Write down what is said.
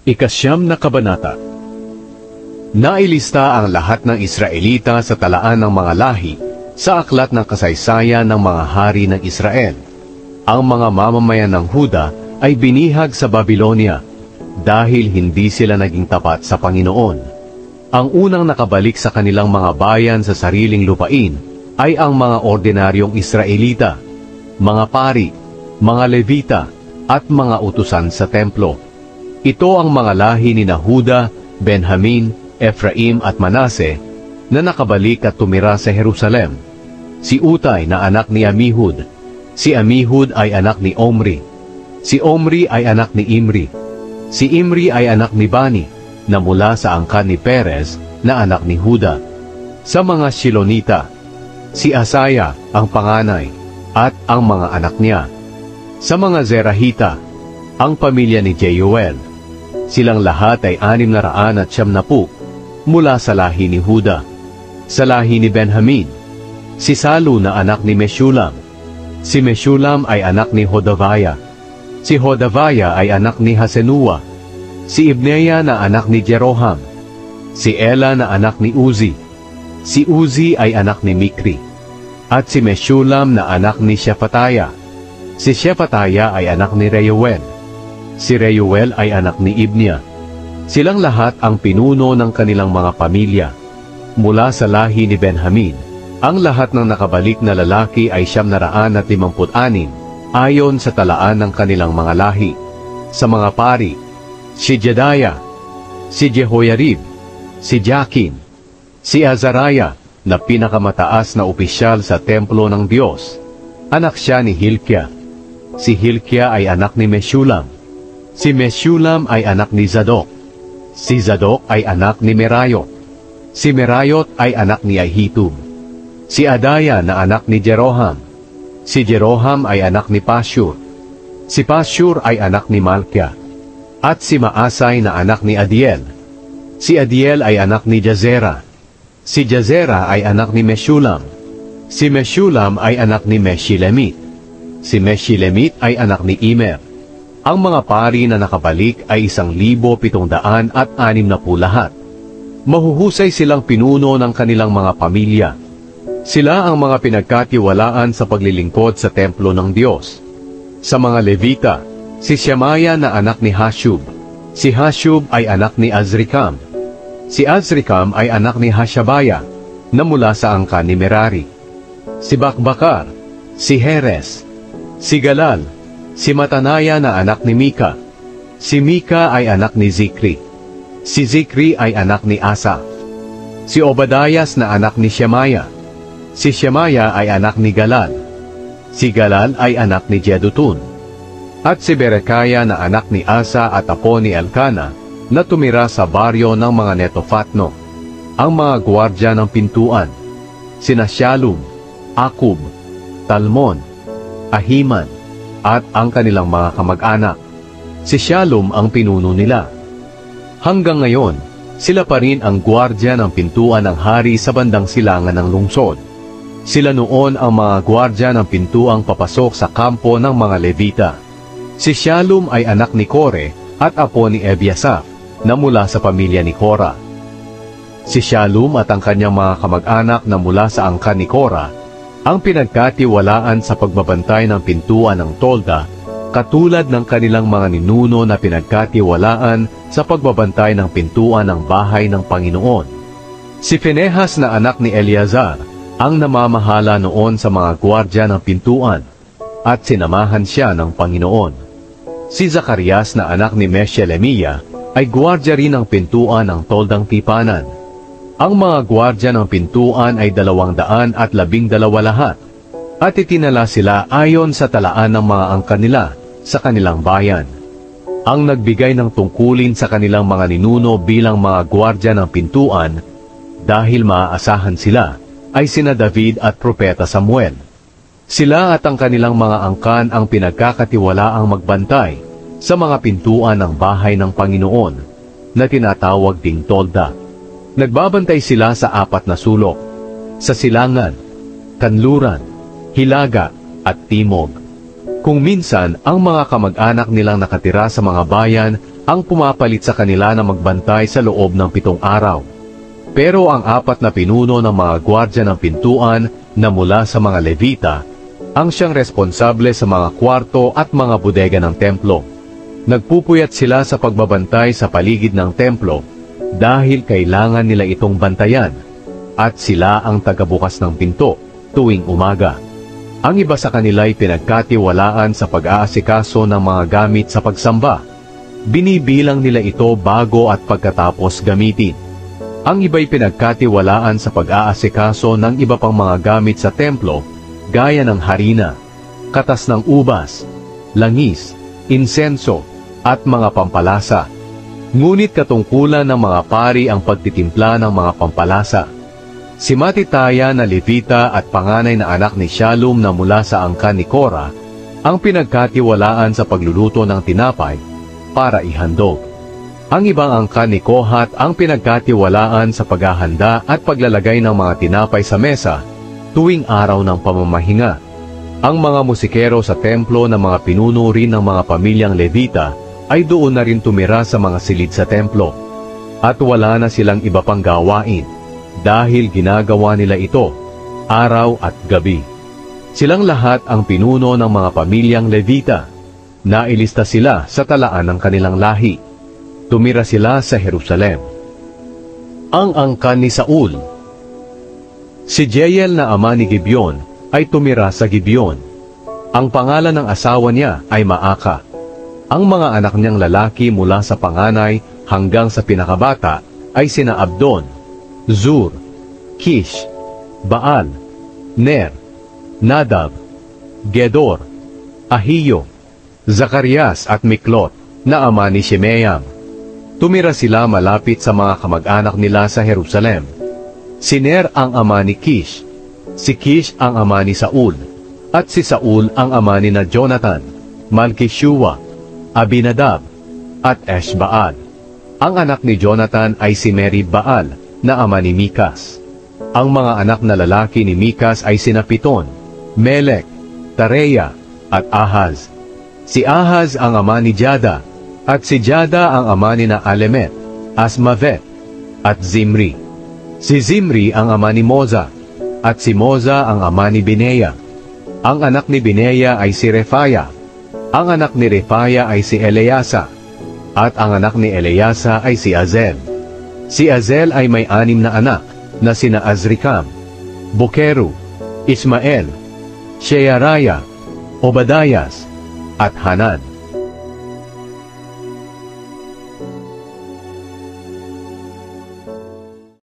Ikasyam na kabanata. Nailista ang lahat ng Israelita sa talaan ng mga lahi sa aklat ng kasaysayan ng mga hari ng Israel. Ang mga mamamayan ng Huda ay binihag sa Babylonia dahil hindi sila naging tapat sa Panginoon. Ang unang nakabalik sa kanilang mga bayan sa sariling lupain ay ang mga ordinaryong Israelita, mga pari, mga Levita, at mga utusan sa templo. Ito ang mga lahi ni Huda, Benjamin, Ephraim at Manase na nakabalik at tumira sa Jerusalem. Si Utay na anak ni Amihud. Si Amihud ay anak ni Omri. Si Omri ay anak ni Imri. Si Imri ay anak ni Bani na mula sa angkan ni Perez na anak ni Huda. Sa mga Shilonita, si Asaya ang panganay at ang mga anak niya. Sa mga Zerahita, ang pamilya ni Jeuel. Silang lahat ay 690 mula sa lahi ni Huda. Sa lahi ni Benjamin, si Salu na anak ni Meshulam. Si Meshulam ay anak ni Hodavaya. Si Hodavaya ay anak ni Hasenua. Si Ibneya na anak ni Jeroham. Si Ela na anak ni Uzi. Si Uzi ay anak ni Mikri. At si Meshulam na anak ni Shefataya. Si Shefataya ay anak ni Reuel. Si Reuel ay anak ni Ibnia. Silang lahat ang pinuno ng kanilang mga pamilya. Mula sa lahi ni Benjamin, ang lahat ng nakabalik na lalaki ay 756 ayon sa talaan ng kanilang mga lahi. Sa mga pari, si Jedaya, si Jehoyarib, si Jakin, si Azariah na pinakamataas na opisyal sa templo ng Diyos. Anak siya ni Hilkia. Si Hilkia ay anak ni Meshulam. Si Meshulam ay anak ni Zadok. Si Zadok ay anak ni Merayot. Si Merayot ay anak ni Ahitub. Si Adaya na anak ni Jeroham. Si Jeroham ay anak ni Pashur. Si Pashur ay anak ni Malkia. At si Maasay na anak ni Adiel. Si Adiel ay anak ni Jazera. Si Jazera ay anak ni Meshulam. Si Meshulam ay anak ni Meshilemit. Si Meshilemit ay anak ni Imer. Ang mga pari na nakabalik ay 1,760 lahat. Mahuhusay silang pinuno ng kanilang mga pamilya. Sila ang mga pinagkatiwalaan sa paglilingkod sa templo ng Diyos. Sa mga Levita, si Shemaya na anak ni Hashub. Si Hashub ay anak ni Azrikam. Si Azrikam ay anak ni Hashabaya na mula sa angkan ni Merari. Si Bakbakar, si Heres, si Galal, si Matanaya na anak ni Mika. Si Mika ay anak ni Zikri. Si Zikri ay anak ni Asaf. Si Obadayas na anak ni Shemaya. Si Shemaya ay anak ni Galal. Si Galal ay anak ni Jedutun. At si Berekaya na anak ni Asa at apo ni Elkana na tumira sa baryo ng mga Netofatno. Ang mga gwardya ng pintuan, sina Shalum, Akub, Talmon, Ahiman, at ang kanilang mga kamag-anak. Si Shalom ang pinuno nila. Hanggang ngayon, sila pa rin ang gwardya ng pintuan ng hari sa bandang silangan ng lungsod. Sila noon ang mga gwardya ng pintuang papasok sa kampo ng mga Levita. Si Shalom ay anak ni Kore at apo ni Ebiasaph na mula sa pamilya ni Korah. Si Shalom at ang kanyang mga kamag-anak na mula sa angkan ni Korah ang pinagkatiwalaan sa pagbabantay ng pintuan ng tolda, katulad ng kanilang mga ninuno na pinagkatiwalaan sa pagbabantay ng pintuan ng bahay ng Panginoon. Si Phinehas na anak ni Eleazar ang namamahala noon sa mga gwardya ng pintuan, at sinamahan siya ng Panginoon. Si Zacarias na anak ni Meshelemiah ay gwardya rin ng pintuan ng toldang tipanan. Ang mga gwardya ng pintuan ay 212 lahat, at itinala sila ayon sa talaan ng mga angkan nila sa kanilang bayan. Ang nagbigay ng tungkulin sa kanilang mga ninuno bilang mga gwardya ng pintuan, dahil maaasahan sila, ay sina David at Propeta Samuel. Sila at ang kanilang mga angkan ang pinagkakatiwalaang magbantay sa mga pintuan ng bahay ng Panginoon, na tinatawag ding tolda. Nagbabantay sila sa 4 na sulok, sa silangan, kanluran, hilaga, at timog. Kung minsan, ang mga kamag-anak nilang nakatira sa mga bayan ang pumapalit sa kanila na magbantay sa loob ng 7 araw. Pero ang 4 na pinuno ng mga gwardya ng pintuan na mula sa mga Levita, ang siyang responsable sa mga kwarto at mga bodega ng templo. Nagpupuyat sila sa pagbabantay sa paligid ng templo dahil kailangan nila itong bantayan, at sila ang tagabukas ng pinto tuwing umaga. Ang iba sa kanila ay pinagkatiwalaan sa pag-aasikaso ng mga gamit sa pagsamba. Binibilang nila ito bago at pagkatapos gamitin. Ang iba'y pinagkatiwalaan sa pag-aasikaso ng iba pang mga gamit sa templo, gaya ng harina, katas ng ubas, langis, insenso, at mga pampalasa. Ngunit katungkulan ng mga pari ang pagtitimpla ng mga pampalasa. Si Matitaya na Levita at panganay na anak ni Shallum na mula sa angkan ni Korah, ang pinagkatiwalaan sa pagluluto ng tinapay para ihandog. Ang ibang angkan ni Kohat ang pinagkatiwalaan sa paghahanda at paglalagay ng mga tinapay sa mesa tuwing araw ng pamamahinga. Ang mga musikero sa templo na mga pinuno rin ng mga pamilyang Levita ay doon na rin tumira sa mga silid sa templo. At wala na silang iba pang gawain dahil ginagawa nila ito araw at gabi. Silang lahat ang pinuno ng mga pamilyang Levita. Nailista sila sa talaan ng kanilang lahi. Tumira sila sa Jerusalem. Ang angkan ni Saul. Si Jeiel na ama ni Gibeon ay tumira sa Gibeon. Ang pangalan ng asawa niya ay Maaka. Ang mga anak niyang lalaki mula sa panganay hanggang sa pinakabata ay sina Abdon, Zur, Kish, Baal, Ner, Nadab, Gedor, Ahiyo, Zacarias at Miklot na ama ni Shimeam. Tumira sila malapit sa mga kamag-anak nila sa Jerusalem. Si Ner ang ama ni Kish, si Kish ang ama ni Saul, at si Saul ang ama ni na Jonathan, Malkishua, Abinadab, at Eshbaal. Ang anak ni Jonathan ay si Merib-Baal na ama ni Mikas. Ang mga anak na lalaki ni Mikas ay sina Piton, Melek, Tareya, at Ahaz. Si Ahaz ang ama ni Jada, at si Jada ang ama ni na Alemet, Asmavet, at Zimri. Si Zimri ang ama ni Moza, at si Moza ang ama ni Bineya. Ang anak ni Bineya ay si Refaya. Ang anak ni Refaya ay si Eleasa, at ang anak ni Eleasa ay si Azel. Si Azel ay may 6 na anak na sina Azrikam, Bokeru, Ismael, Shearaya, Obadayas, at Hanan.